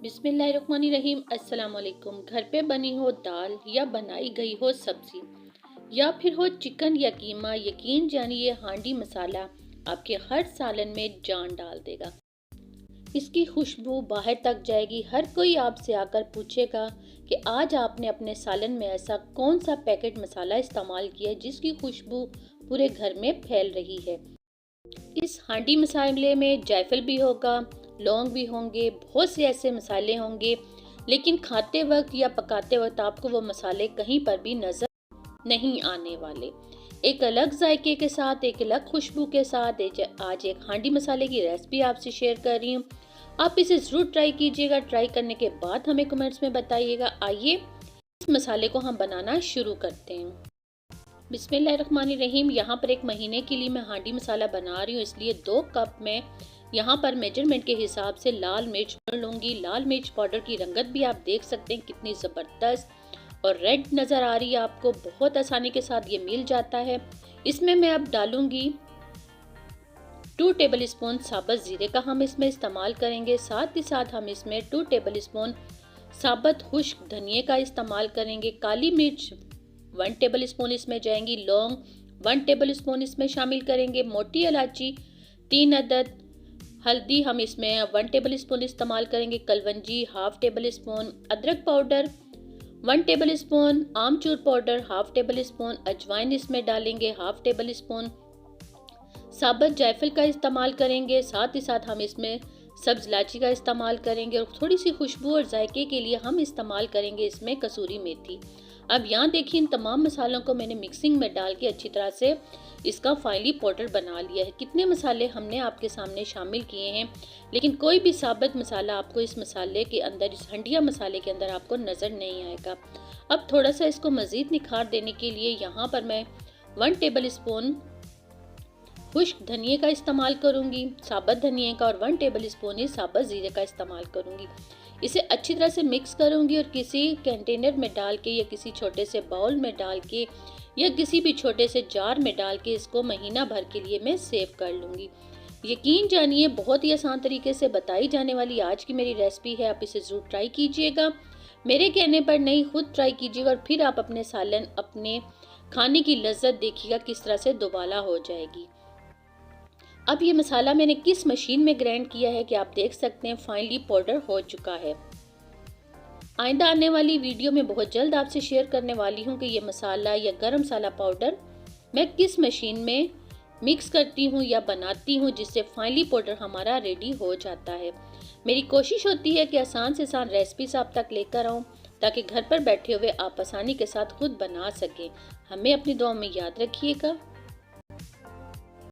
बिस्मिल्लाहिर्रहमानिर्रहीम। अस्सलाम वालेकुम। घर पे बनी हो दाल या बनाई गई हो सब्जी या फिर हो चिकन या कीमा, यकीन जानिए हांडी मसाला आपके हर सालन में जान डाल देगा। इसकी खुशबू बाहर तक जाएगी। हर कोई आपसे आकर पूछेगा कि आज आपने अपने सालन में ऐसा कौन सा पैकेट मसाला इस्तेमाल किया जिसकी खुशबू पूरे घर में फैल रही है। इस हांडी मसाले में जायफल भी होगा, लौंग भी होंगे, बहुत से ऐसे मसाले होंगे, लेकिन खाते वक्त या पकाते वक्त आपको वो मसाले कहीं पर भी नजर नहीं आने वाले। एक अलग जायके के साथ, एक अलग खुशबू के साथ आज एक हांडी मसाले की रेसिपी आपसे शेयर कर रही हूँ। आप इसे ज़रूर ट्राई कीजिएगा। ट्राई करने के बाद हमें कमेंट्स में बताइएगा। आइए इस मसाले को हम बनाना शुरू करते हैं। बिस्मिल्लाहिर्रहमानिर्रहीम। यहाँ पर एक महीने के लिए मैं हांडी मसाला बना रही हूँ, इसलिए 2 कप में यहाँ पर मेजरमेंट के हिसाब से लाल मिर्च पाउडर लूँगी। लाल मिर्च पाउडर की रंगत भी आप देख सकते हैं कितनी ज़बरदस्त और रेड नज़र आ रही है आपको। बहुत आसानी के साथ ये मिल जाता है। इसमें मैं अब डालूँगी 2 टेबल स्पून साबुत ज़ीरे का हम इसमें इस्तेमाल करेंगे। साथ ही साथ हम इसमें 2 टेबल स्पून साबुत खुश्क धनिए का इस्तेमाल करेंगे। काली मिर्च 1 टेबल स्पून इसमें जाएंगी। लौंग 1 टेबल स्पून इसमें शामिल करेंगे। मोटी इलायची 3 अदद। हल्दी हम इसमें 1 टेबल स्पून इस्तेमाल करेंगे। Kalonji 1/2 table spoon. अदरक पाउडर 1 टेबल स्पून। आमचूर पाउडर 1/2 टेबल स्पून। अजवाइन इसमें डालेंगे 1/2 टेबल स्पून। साबुत जायफल का इस्तेमाल करेंगे। साथ ही साथ हम इसमें सब्ज इलायची का इस्तेमाल करेंगे और थोड़ी सी खुशबू और जायके के लिए हम इस्तेमाल करेंगे इसमें कसूरी मेथी। अब यहाँ देखिए इन तमाम मसालों को मैंने मिक्सिंग में डाल के अच्छी तरह से इसका फाइनली पाउडर बना लिया है। कितने मसाले हमने आपके सामने शामिल किए हैं, लेकिन कोई भी साबुत मसाला आपको इस मसाले के अंदर, इस हंडिया मसाले के अंदर आपको नज़र नहीं आएगा। अब थोड़ा सा इसको मज़ीद निखार देने के लिए यहाँ पर मैं 1 टेबल स्पून खुश्क धनिए का इस्तेमाल करूँगी, साबुत धनिए का, और 1 टेबल स्पून ही साबुत ज़ीरे का इस्तेमाल करूँगी। इसे अच्छी तरह से मिक्स करूँगी और किसी कंटेनर में डाल के या किसी छोटे से बाउल में डाल के या किसी भी छोटे से जार में डाल के इसको महीना भर के लिए मैं सेव कर लूँगी। यकीन जानिए बहुत ही आसान तरीके से बताई जाने वाली आज की मेरी रेसिपी है। आप इसे ज़रूर ट्राई कीजिएगा। मेरे कहने पर नहीं, खुद ट्राई कीजिएगा और फिर आप अपने सालन, अपने खाने की लज्जत देखिएगा किस तरह से दोबाला हो जाएगी। अब ये मसाला मैंने किस मशीन में ग्राइंड किया है कि आप देख सकते हैं फाइनली पाउडर हो चुका है। आइंदा आने वाली वीडियो में बहुत जल्द आपसे शेयर करने वाली हूँ कि ये मसाला या गरम मसाला पाउडर मैं किस मशीन में मिक्स करती हूँ या बनाती हूँ जिससे फाइनली पाउडर हमारा रेडी हो जाता है। मेरी कोशिश होती है कि आसान से आसान रेसिपीज आप तक लेकर आऊँ ताकि घर पर बैठे हुए आप आसानी के साथ खुद बना सकें। हमें अपनी दुआ में याद रखिएगा।